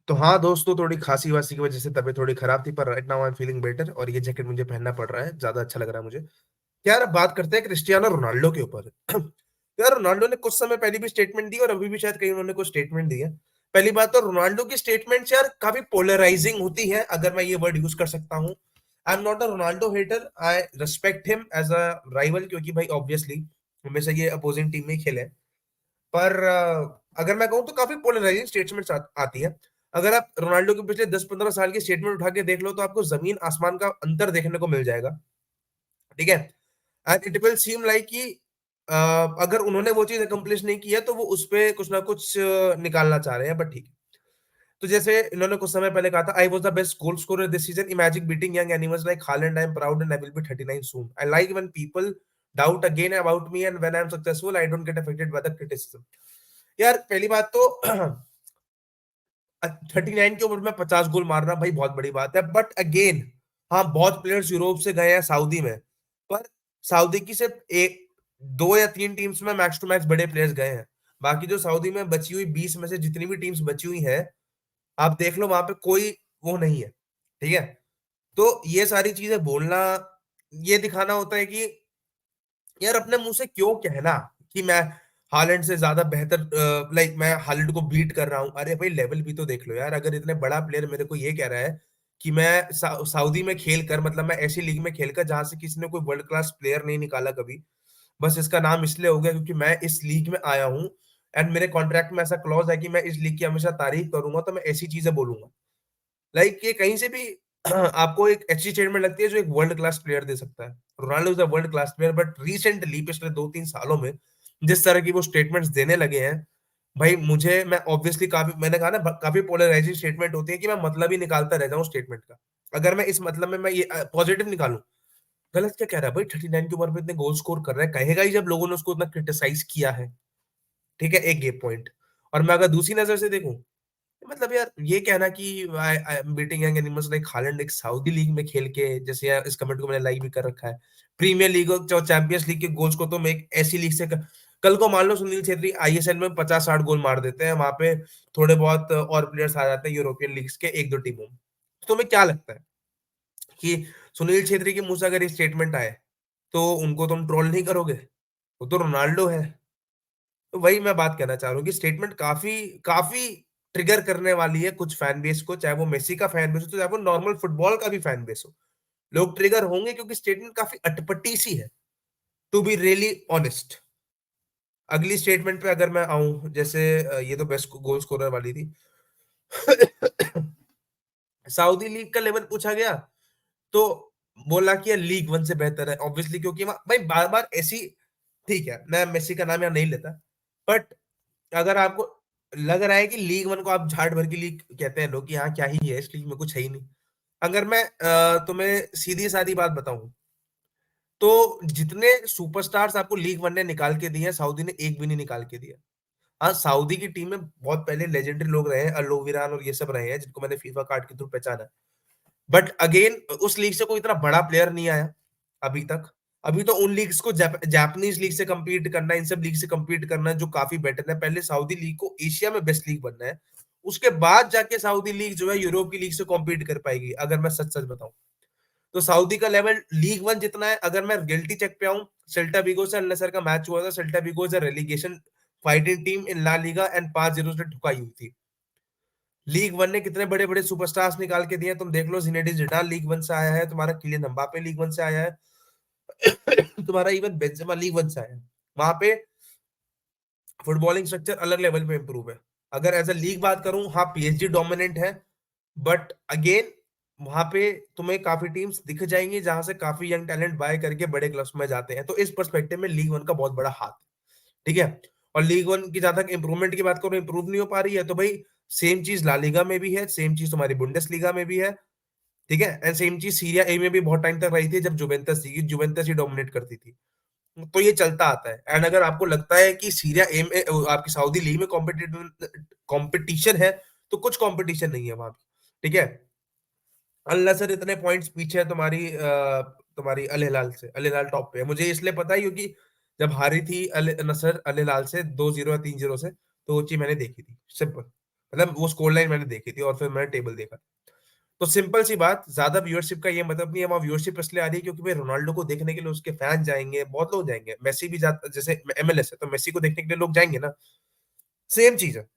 तो हाँ दोस्तों, थोड़ी खांसी वासी की वजह से तबीयत थोड़ी खराब थी, पर right now I am feeling better और ये जैकेट मुझे पहनना पड़ रहा है, ज्यादा अच्छा लग रहा है मुझे। यार अब बात करते हैं क्रिस्टियानो रोनाल्डो के ऊपर। यार रोनाल्डो ने कुछ समय पहले भी स्टेटमेंट दी और अभी भी शायद कहीं उन्होंने कुछ स्टेटमेंट दी है। पहली बात तो रोनाल्डो की स्टेटमेंट्स यार काफी पोलराइजिंग होती है, अगर मैं ये वर्ड यूज कर सकता हूँ। I am not a Ronaldo hater, I respect him as a rival, क्योंकि भाई ऑब्वियसली हमेशा ये अपोजिंग टीम में ही खेले हैं। पर अगर मैं कहूँ तो काफी पोलराइजिंग स्टेटमेंट्स आती है। अगर आप रोनाल्डो के पिछले 10-15 साल की स्टेटमेंट उठा के देख लो तो आपको जमीन आसमान का अंतर देखने को मिल जाएगा। ठीक है। And it will seem like कि अगर उन्होंने वो चीज अकम्प्लिश नहीं किया तो वो उस पे कुछ ना कुछ निकालना चाह रहे हैं, बट ठीक है। तो जैसे इन्होंने कुछ समय पहले कहा था, I was the best goal scorer this season, imagine beating young animals like Holland, I am proud and I will be 39 soon, I like when people doubt again about me and when I am successful I don't get affected by the criticism. यार पहली बात तो 39 की उम्र में 50 गोल मारना भाई बहुत बड़ी बात है, बट अगेन हाँ बहुत प्लेयर्स यूरोप से गए हैं सऊदी में। पर सऊदी की सिर्फ एक, दो या तीन टीम्स में मैक्स टू मैक्स बड़े प्लेयर्स गए हैं। बाकी जो सऊदी में बची हुई 20 में से जितनी भी टीम्स बची हुई हैं, आप देख लो वहां पे कोई वो नहीं है। ठीक है। तो ये सारी चीजें बोलना, ये दिखाना होता है कि यार अपने मुंह से क्यों कहना कि मैं हालैंड से ज्यादा बेहतर, लाइक मैं हालैंड को बीट कर रहा हूं। अरे भाई लेवल भी तो देख लो यार, अगर इतने बड़ा प्लेयर मेरे को ये कह रहा है कि मैं सऊदी में खेल कर, मतलब मैं ऐसी लीग में खेलकर जहां से किसी ने कोई वर्ल्ड क्लास प्लेयर नहीं निकाला कभी, बस इसका नाम इसलिए हो गया क्योंकि मैं इस लीग में आया हूँ एंड मेरे कॉन्ट्रैक्ट में ऐसा क्लॉज है कि मैं इस लीग की हमेशा तारीफ करूंगा, तो मैं ऐसी चीजें बोलूंगा। लाइक ये कहीं से भी आपको एक अच्छी स्टेटमेंट लगती है जो एक वर्ल्ड क्लास प्लेयर दे सकता है। Ronaldo is a world class player, but recently पिछले 2-3 सालों में जिस तरह की वो स्टेटमेंट्स देने लगे हैं, भाई मुझे, मैं ऑब्वियसली काफी, मैंने कहा ना काफी पोलराइजिंग स्टेटमेंट होती है कि मैं मतलब ही निकालता रह जाऊं स्टेटमेंट का। अगर मैं इस मतलब में मैं ये पॉजिटिव निकालूं, गलत क्या कह रहा है भाई, 39 की उम्र में इतने गोल स्कोर कर रहा है, कहेगा ही जब लोगों ने उसको इतना क्रिटिसाइज किया है। ठीक है, एक ये पॉइंट। और मैं अगर दूसरी नजर से देखूं, मतलब यार ये कहना कि I am beating young animals like Holland एक सऊदी लीग में खेल के, जैसे यार इस कमेंट को मैंने लाइक भी कर रखा है, प्रीमियर लीग और चैंपियंस लीग के गोल्स को तो मैं एक ऐसी लीग से कल को मान लो सुनील छेत्री आईएसएल में 50-60 गोल मार देते हैं, वहां पे थोड़े बहुत और प्लेयर्स आ जाते हैं यूरोपियन लीग्स के एक दो टीमों में, तो तुम्हें क्या लगता है कि सुनील छेत्री के मुंह से अगर ये स्टेटमेंट आए तो उनको तुम ट्रोल नहीं करोगे? वो तो रोनाल्डो है। तो वही मैं बात कहना चाह रहा हूँ कि स्टेटमेंट काफी काफी ट्रिगर करने वाली है कुछ फैन बेस को, चाहे वो मेसी का फैन बेस हो तो चाहे वो नॉर्मल फुटबॉल का भी फैन बेस हो। लोग ट्रिगर होंगे क्योंकि स्टेटमेंट काफी अटपटी सी है, टू बी रियली ऑनेस्ट। अगली स्टेटमेंट पे अगर मैं आऊं, जैसे ये तो बेस्ट गोल स्कोरर वाली थी। सऊदी लीग का लेवल पूछा गया तो बोला कि लीग वन से बेहतर है, ऑब्वियसली, क्योंकि भाई बार बार ऐसी, ठीक है मैं मेसी का नाम यहाँ नहीं लेता, बट अगर आपको लग रहा है कि लीग वन को आप झाड़ भर की लीग कहते हैं लोग कि हाँ क्या ही है, इस लीग में कुछ है ही नहीं। अगर मैं तुम्हें सीधी सादी बात बताऊं तो जितने सुपरस्टार्स आपको लीग वन ने निकाल के दिए हैं, सऊदी ने एक भी नहीं निकाल के दिया। हाँ सऊदी की टीम में बहुत पहले लेजेंडरी लोग रहे हैं, अलोविरान और ये सब रहे हैं जिनको मैंने फीफा कार्ड के थ्रू पहचाना। बट अगेन उस लीग से कोई इतना बड़ा प्लेयर नहीं आया अभी तक। अभी तो उन लीग्स को जापानीज लीग से compete करना है, इन सब लीग से compete करना है जो काफी बेटर है। पहले सऊदी लीग को एशिया में बेस्ट लीग बनना है, उसके बाद जाके सऊदी लीग जो है यूरोप की लीग से compete कर पाएगी, अगर मैं सच सच बताऊं। तो सऊदी का लेवल लीग वन जितना है, अगर मैं रियलिटी चेक पे आऊं, सेल्टा विगो से अल नसर का मैच हुआ था, Celta Vigo is a relegation fighting team in La Liga and 5-0 से ठुकाई हुई थी। लीग वन ने कितने बड़े बड़े सुपरस्टार्स निकाल के दिए तुम देख लो, जिनेडिन जिडान लीग वन से आया है, तुम्हारा किलियन एम्बापे लीग वन से आया है, तुम्हारा इवन बेंजेमा लीग वन से आया है। वहां पे फुटबॉलिंग स्ट्रक्चर अलग लेवल पे इंप्रूव है। अगर एज अ लीग बात करूं, हाँ पीएसजी डोमिनेंट है, बट अगेन वहां पे तुम्हें काफी टीम्स दिख जाएंगी जहां से काफी यंग टैलेंट बाय करके बड़े क्लब्स में जाते हैं, तो इस पर्सपेक्टिव में लीग वन का बहुत बड़ा हाथ है। ठीक है। और लीग वन की जहां तक इंप्रूवमेंट की बात करूं, इंप्रूव नहीं हो पा रही है, तो भाई सेम चीज ला लीगा में भी है, सेम चीज तुम्हारी बुंडेस लीगा में भी है। ठीक है। एंड सेम चीज सीरिया ए में भी बहुत टाइम तक रही थी, जब जुवेंटस थी, जुवेंटस ही डोमिनेट करती थी। तो ये चलता आता है। एंड अगर आपको लगता है कि सीरिया ए में आपकी सऊदी लीग में कंपटीशन है, तो कुछ कंपटीशन नहीं है वहां पे। ठीक है। अल नसर इतने पॉइंट्स पीछे है तुम्हारी तुम्हारी अल हिलाल से। अल हिलाल टॉप पे है, मुझे इसलिए पता है क्योंकि जब हारी थी अल नसर अल हिलाल से 2-0 या 3-0 से, तो वो चीज मैंने देखी थी, सिंपल। मतलब वो स्कोर लाइन मैंने देखी थी और फिर मैंने टेबल देखा। तो सिंपल सी बात, ज्यादा व्यूअरशिप का ये मतलब नहीं है, वहाँ व्यूअरशिप इसलिए आ रही है क्योंकि भाई रोनाल्डो को देखने के लिए उसके फैन जाएंगे, बहुत लोग जाएंगे। मेसी भी जाता, जैसे MLS है तो मेसी को देखने के लिए लोग जाएंगे ना, सेम चीज है।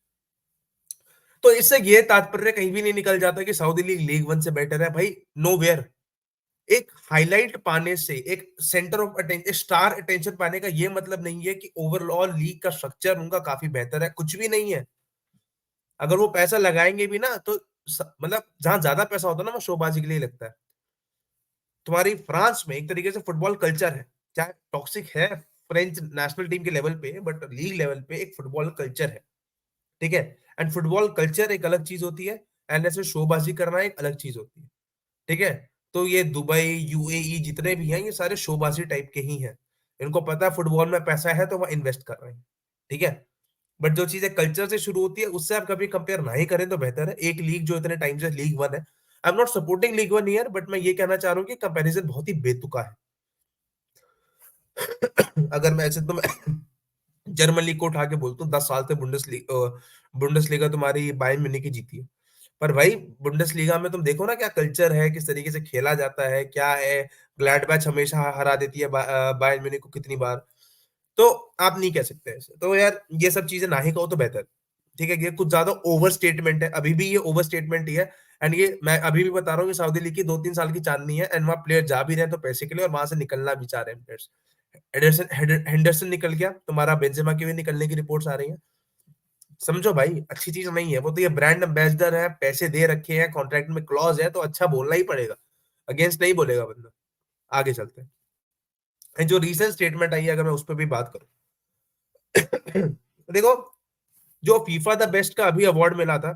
तो इससे ये तात्पर्य कहीं भी नहीं निकल जाता कि सऊदी लीग लीग 1 से बेटर है, भाई नो वेयर। एक हाईलाइट पाने से, एक centre of attention, star attention पाने का ये मतलब नहीं है कि ओवरऑल लीग का स्ट्रक्चर उनका काफी बेहतर है, कुछ भी नहीं है। अगर वो पैसा लगाएंगे भी ना तो मतलब जहां ज्यादा पैसा होता है ना वो शोबाजी के लिए लगता है। तुम्हारी फ्रांस में एक तरीके से फुटबॉल कल्चर है, चाहे टॉक्सिक है फ्रेंच नेशनल टीम के लेवल पे, बट लीग लेवल पे एक फुटबॉल कल्चर है, ठीक है। एंड फुटबॉल कल्चर एक अलग चीज होती है, एंड ऐसे शोबाजी करना एक अलग चीज होती है, ठीक है। तो ये दुबई, UAE जितने भी हैं ये सारे शोबाजी टाइप के ही हैं। इनको पता है फुटबॉल में पैसा है तो वह इन्वेस्ट कर रहे हैं, ठीक है। बट जो चीजें कल्चर से शुरू होती है उससे आप कभी कंपेयर ना ही करें तो बेहतर है। एक लीग जो इतने टाइम से लीग 1 है, आई am not supporting league 1 year, but मैं ये कहना चाह रहा हूँ कि कंपैरिजन बहुत ही बेतुका है। अगर मैं ऐसे तो मैं जर्मन लीग को उठा के बोलता हूँ 10 साल से बुंडेसलीगा तुम्हारी बायर्न म्यूनिख की जीती है। पर भाई बुंडेसलीगा में तुम देखो ना क्या कल्चर है, किस तरीके से खेला जाता है, क्या है। ग्लैडबैच हमेशा हरा देती है बायर्न म्यूनिख को कितनी बार। तो आप नहीं कह सकते ऐसे, तो यार ये सब चीजें ना ही कहो तो बेहतर, ठीक है। ये कुछ ज्यादा ओवर स्टेटमेंट है, अभी भी ये ओवर स्टेटमेंट ही है। एंड ये मैं अभी भी बता रहा हूँ कि सऊदी लीग की 2-3 साल की चांदनी है, एंड वहां प्लेयर जा भी रहे हैं तो पैसे के लिए, और वहां से निकलना भी चाह रहे हैं प्लेयर्स। हेंडरसन निकल गया, तुम्हारा बेंजेमा के भी निकलने की रिपोर्ट्स आ रही है। समझो भाई, अच्छी चीज नहीं है वो, तो ये ब्रांड एम्बेसडर है, पैसे दे रखे हैं, कॉन्ट्रैक्ट में क्लॉज है, तो अच्छा बोलना ही पड़ेगा, अगेंस्ट नहीं बोलेगा बंदा। आगे चलते हैं, जो रीसेंट स्टेटमेंट आई है अगर मैं उस पर भी बात करूं देखो, जो फीफा द बेस्ट का अभी अवार्ड मिला था,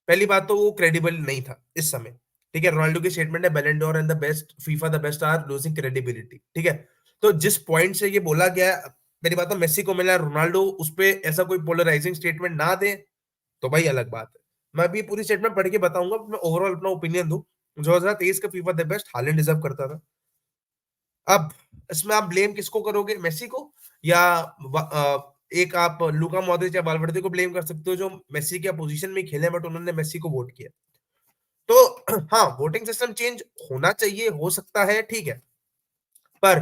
पहली बात तो वो क्रेडिबल नहीं था इस समय, ठीक है। रोनाल्डो की स्टेटमेंट है Ballon d'Or and the best FIFA the best are losing credibility, ठीक है। तो जिस पॉइंट से ये बोला गया, मेरी बात तो मेसी को मिला, रोनाल्डो उस पे ऐसा कोई पोलराइजिंग स्टेटमेंट ना दे तो भाई अलग बात है। मैं अभी पूरी स्टेटमेंट पढ़ के बताऊंगा, मैं ओवरऑल अपना ओपिनियन दूं। 2023 का FIFA the best Holland deserve करता था। अब इसमें आप ब्लेम किसको करोगे, मेसी को, या एक आप लूका मॉड्रिच या वाल्वर्दे को ब्लेम कर सकते हो जो मेसी के पोजीशन में खेले बट उन्होंने मेसी को वोट किया। तो हाँ, वोटिंग सिस्टम चेंज होना चाहिए, हो सकता है, ठीक है। पर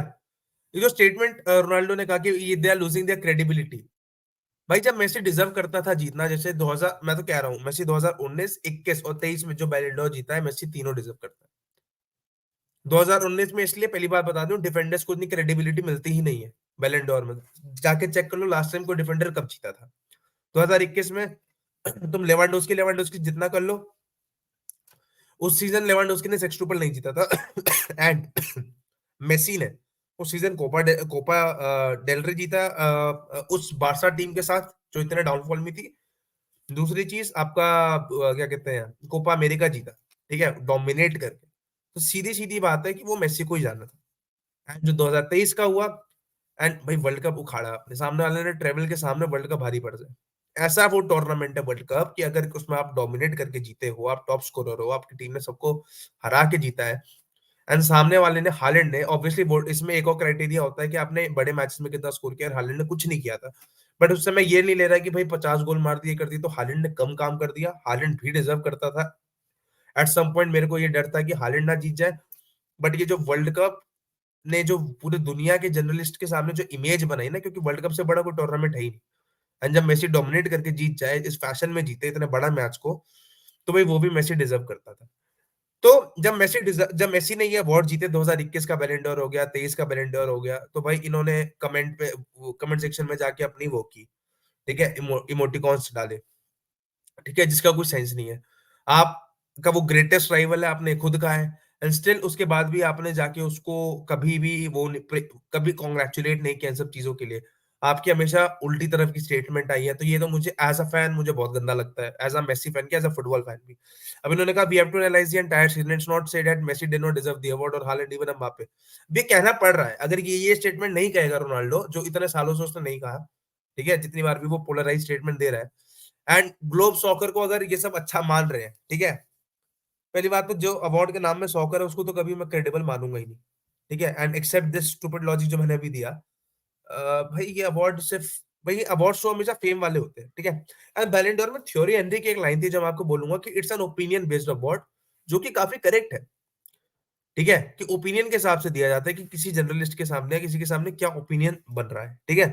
ये जो स्टेटमेंट रोनाल्डो ने कहा कि ये they are losing their credibility, भाई जब मेसी डिजर्व करता था जीतना, जैसे 2000, मैं तो कह रहा हूँ मेसी 2019, 21 और 23 में जो बैलन डोर जीता है, मेसी तीनों डिजर्व करता है। 2019 में इसलिए, पहली बात बता दूं, डिफेंडर्स को इतनी क्रेडिबिलिटी मिलती ही नहीं है बैलन डोर में। जाके चेक कर लो लास्ट टाइम कोई डिफेंडर कब जीता था। 2021 में तुम लेवांडोस्की लेवांडोस्की जितना कर लो, उस सीजन लेवांडोस्की ने सेक्सटुपल नहीं जीता था एंड मेसी ने उस सीजन कोपा डेल रे जीता, उस बारसा टीम के साथ जो इतने डाउनफॉल में थी। दूसरी चीज आपका क्या कहते हैं, कोपा अमेरिका जीता, ठीक है, डोमिनेट करके। तो सीधी सीधी बात है कि वो मेसी को ही जाना था। एंड जो 2023 का हुआ, एंड भाई वर्ल्ड कप उखाड़ा, अपने सामने वाले ने ट्रेवल के सामने वर्ल्ड कप भारी पड़ जाए। ऐसा वो टूर्नामेंट है वर्ल्ड कप कि अगर उसमें आप डोमिनेट करके जीते हो, आप टॉप स्कोरर हो, आपकी टीम ने सबको हरा के जीता है, एंड सामने वाले ने, हालैंड ने, ऑब्वियसली इसमें एक और क्राइटेरिया होता है कि आपने बड़े मैचेस में कितना स्कोर किया, और हालैंड ने कुछ नहीं किया था। बट उस समय ये नहीं ले रहा कि भाई 50 गोल मार दिए कर दिए, तो हालैंड ने कम काम कर दिया, हालैंड भी डिजर्व करता था। एट सम पॉइंट मेरे को ये डर था कि हालैंड ना जीत जाए, बट ये जो वर्ल्ड कप ने जो पूरी दुनिया के जर्नलिस्ट के सामने जो इमेज बनाई ना, क्योंकि वर्ल्ड कप से बड़ा कोई टूर्नामेंट है ही नहीं, एंड जब मेसी डोमिनेट करके जीत जाए, इस फैशन में जीते इतने बड़ा मैच को, तो भाई वो भी मेसी डिजर्व करता था। तो जब मेसी ने ये अवार्ड जीते, 2021 का बैलन डोर हो गया, 23 का बैलन डोर हो गया, तो भाई इन्होंने कमेंट सेक्शन में जाके अपनी वो की, ठीक है, इमोटिकॉन्स डाले, ठीक है, जिसका कोई सेंस नहीं है। आपका वो ग्रेटेस्ट राइवल है, आपने खुद कहा है, एंड स्टिल उसके बाद भी आपने जाके उसको कभी भी कभी कॉन्ग्रेचुलेट नहीं किया इन सब चीजों के लिए। आपकी हमेशा उल्टी तरफ की स्टेटमेंट आई है, तो ये तो मुझे एज अ फैन मुझे बहुत गंदा लगता है, एज अ मेसी फैन की, एज अ फुटबॉल फैन भी। अब इन्होंने कहा we have to analyse the entire season, it's not said that Messi did not deserve the award और हालैंड इवन एम्बापे। भी कहना पड़ रहा है, अगर ये स्टेटमेंट नहीं कहेगा रोनाल्डो, जो इतने सालों से उसने नहीं कहा, ठीक है, जितनी बार भी वो पोलराइज स्टेटमेंट दे रहा है, एंड ग्लोब सॉकर को अगर ये सब अच्छा मान रहे हैं, ठीक है, पहली बात तो जो अवार्ड के नाम में सॉकर है उसको तो कभी मैं क्रेडिबल मानूंगा ही नहीं, ठीक है। And accept this stupid logic जो मैंने अभी दिया, भाई ये अवार्ड सिर्फ भाई अवार्ड शो हमेशा फेम वाले होते हैं, ठीक है। एंड बैलन डोर में थ्योरी हेनरी की एक लाइन थी, जब आपको बोलूंगा कि it's an opinion based award, जो कि काफी करेक्ट है, ठीक है, कि ओपिनियन के हिसाब से दिया जाता है कि किसी जर्नलिस्ट के सामने या किसी के सामने क्या ओपिनियन बन रहा है, ठीक है।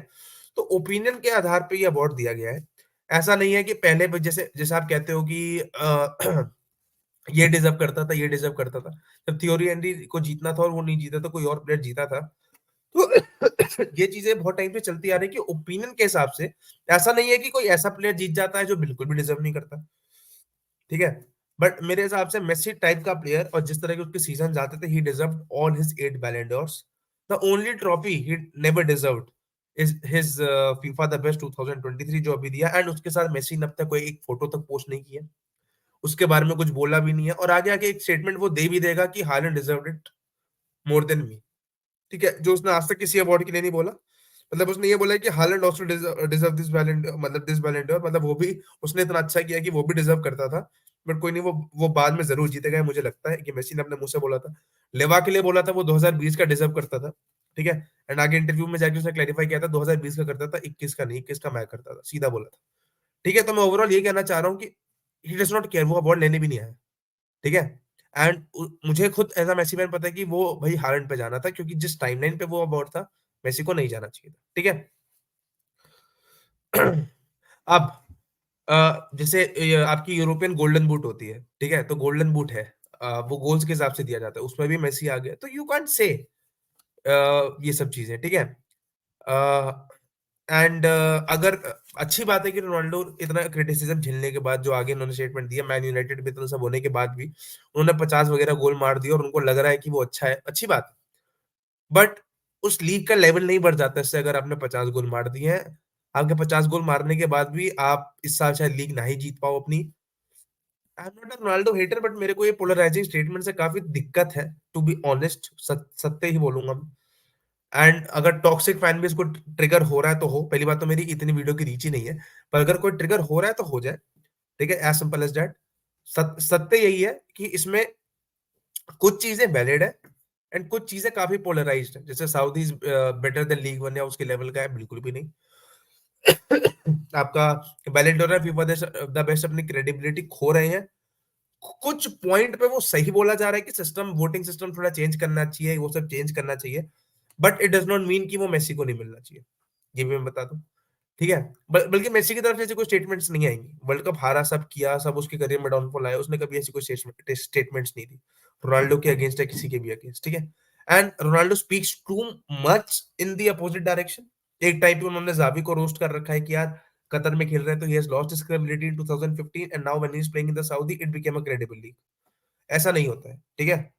तो ओपिनियन के आधार पे ये अवार्ड दिया गया है। ऐसा नहीं है कि पहले जैसे जैसे आप कहते हो कि ये डिजर्व करता था, ये डिजर्व करता था। जब थियोरी हेनरी को जीतना था और वो नहीं जीता था, कोई और प्लेयर जीता था, तो ये चीजें बहुत टाइम से चलती आ रही है कि ओपिनियन के हिसाब से ऐसा नहीं है कि कोई ऐसा प्लेयर जीत जाता है जो बिल्कुल भी डिजर्व नहीं करता, ठीक है। बट मेरे हिसाब से मेसी टाइप का प्लेयर और जिस तरह के उसके सीजन जाते थे, ही डिजर्व्ड ऑल हिज 8 बैलन doors. The only trophy he never deserved is his FIFA the best 2023 जो अभी दिया, एंड उसके साथ मेसी ने अब तक कोई एक फोटो तक पोस्ट नहीं किया, उसके बारे में कुछ बोला भी नहीं है, और आगे आके एक स्टेटमेंट वो दे भी देगा कि Holland deserved it more than me, ठीक है, जो उसने आज तक किसी अवार्ड के लिए नहीं बोला। मतलब उसने ये बोला है कि हालैंड आल्सो डिजर्व दिस बैलेंड, मतलब दिस बैलेंड, मतलब वो भी, उसने इतना अच्छा किया कि वो भी डिजर्व करता था। बट कोई नहीं, वो बाद में जरूर जीतेगा, मुझे लगता है कि मेसी ने अपने मुंह से बोला था, लेवा के लिए बोला था वो 2020 का डिजर्व करता था, ठीक है। एंड आगे इंटरव्यू में जाके उसने क्लैरिफाई किया था 2020 का करता था, 21 का नहीं, 21 का मैं करता था, सीधा बोला था, ठीक है। तो मैं ओवरऑल ये कहना चाह रहा हूँ कि ही डज नॉट केयर, वो अवार्ड लेने भी नहीं आया, ठीक है। एंड मुझे खुद एज अ मेसी फैन पता है कि वो भाई हालैंड पे जाना था, क्योंकि जिस टाइमलाइन पे वो अवार्ड था, मेसी को नहीं जाना चाहिए था, ठीक है। अब जैसे ये आपकी यूरोपियन गोल्डन बूट होती है, ठीक है, तो गोल्डन बूट है, वो गोल्स के हिसाब से दिया जाता है, उसमें भी मेसी आ गया, तो यू कांट से ये सब चीजें, ठीक है। एंड अगर अच्छी बात है कि रोनाल्डो इतना क्रिटिसिज्म झेलने के बाद, जो आगे उन्होंने स्टेटमेंट दिया, मैन यूनाइटेड में इतना सब होने के बाद भी उन्होंने 50 वगैरह गोल मार दिया और उनको लग रहा है कि वो अच्छा है, अच्छी बात है। बट उस लीग का लेवल नहीं बढ़ जाता इससे, अगर आपने 50 गोल मार दिए हैं। आपके 50 गोल मारने के बाद भी आप इस साल शायद लीग ना ही जीत पाओ अपनी। I am not a Ronaldo hater, but मेरे को ये पोलराइजिंग स्टेटमेंट से काफी दिक्कत है, टू बी ऑनेस्ट, सत्य ही बोलूंगा मैं। एंड अगर टॉक्सिक फैन बेस को ट्रिगर हो रहा है तो हो, पहली बात तो मेरी इतनी वीडियो की रीच ही नहीं है, पर अगर कोई ट्रिगर हो रहा है तो हो जाए, ठीक है, एज सिंपल एज दैट। सत्य यही है कि इसमें कुछ चीजें वैलिड है एंड कुछ चीजें काफी पोलराइज्ड है, जैसे Saudis better than league one या उसके लेवल का है, बिल्कुल भी नहीं। आपका बैलेंट डोर फीफा द बेस्ट अपनी क्रेडिबिलिटी खो रहे हैं। कुछ पॉइंट पे वो सही बोला जा रहा है कि सिस्टम, वोटिंग सिस्टम थोड़ा चेंज करना चाहिए, वो सब चेंज करना चाहिए, but it does not mean कि वो मेसी को नहीं मिलना चाहिए, ये भी मैं बता दूं, ठीक है। बल्कि मेसी की तरफ से ऐसी कोई स्टेटमेंट्स नहीं आएंगी, वर्ल्ड कप हारा, सब किया, सब उसके करियर में डाउनफॉल आया, उसने कभी ऐसी कोई स्टेटमेंट्स नहीं दी रोनाल्डो के अगेंस्ट या किसी के भी अगेंस्ट, ठीक है। And Ronaldo speaks too much in the opposite direction. एक टाइम पे उन्होंने जावी को रोस्ट कर रखा है कि यार कतर में खेल रहे हैं तो he has lost his credibility in 2015 and now when he is playing in the Saudi it became a credible league. ऐसा नहीं होता है, ठीक है।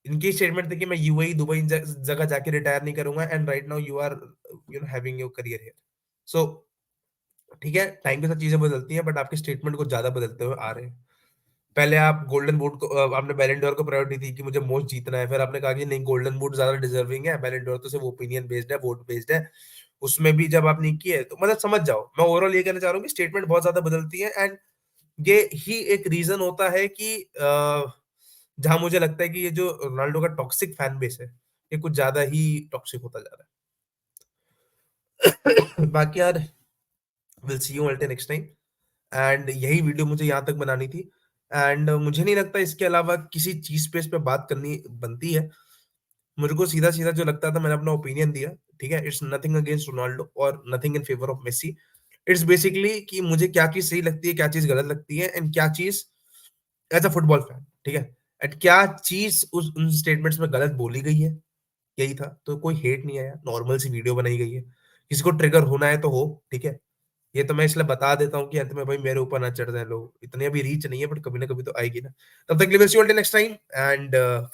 इनकी स्टेटमेंट थी कि मैं यूएई, दुबई, इन जगह जाके रिटायर नहीं करूंगा, and right now you are having your career here. So ठीक है, टाइम के साथ चीजें बदलती हैं, बट आपके स्टेटमेंट को ज्यादा बदलते हुए आ रहे हैं। पहले आप गोल्डन बूट को आपने बैलन डोर को प्रायोरिटी दी कि मुझे मोस्ट जीतना है, फिर आपने कहा कि नहीं, गोल्डन बूट ज्यादा डिजर्विंग है, बैलन डोर तो सिर्फ ओपिनियन बेस्ड है, वोट बेस्ड है। उसमें भी जब आप नहीं किए तो मतलब समझ जाओ, मैं ओवरऑल ये कहना चाह रहा हूँ कि स्टेटमेंट बहुत ज्यादा बदलती है, एंड ये ही एक रीजन होता है कि जहां मुझे लगता है कि ये जो रोनाल्डो का टॉक्सिक फैन बेस है, ये कुछ ज्यादा ही टॉक्सिक होता जा रहा है। बाकी यार, will see you अल्टिल next time. And यही वीडियो मुझे यहाँ तक बनानी थी, एंड मुझे नहीं लगता इसके अलावा किसी चीज पे इस पे बात करनी बनती है। मुझे को सीधा सीधा जो लगता था मैंने अपना ओपिनियन दिया, ठीक है। इट्स नथिंग अगेंस्ट रोनाल्डो और nothing in favour of Messi. It's basically कि मुझे क्या चीज सही लगती है, क्या चीज गलत लगती है, एंड क्या चीज एज अ फुटबॉल फैन, ठीक है, एंड क्या चीज उस उन स्टेटमेंट्स में गलत बोली गई है, यही था। तो कोई हेट नहीं आया, नॉर्मल सी वीडियो बनाई गई है, किसी को ट्रिगर होना है तो हो, ठीक है। ये तो मैं इसलिए बता देता हूँ कि अंत में भाई मेरे ऊपर ना चढ़ जाए लोग, इतनी अभी रीच नहीं है, बट कभी ना कभी तो आएगी ना। तब तक के लिए नेक्स्ट टाइम, एंड फिर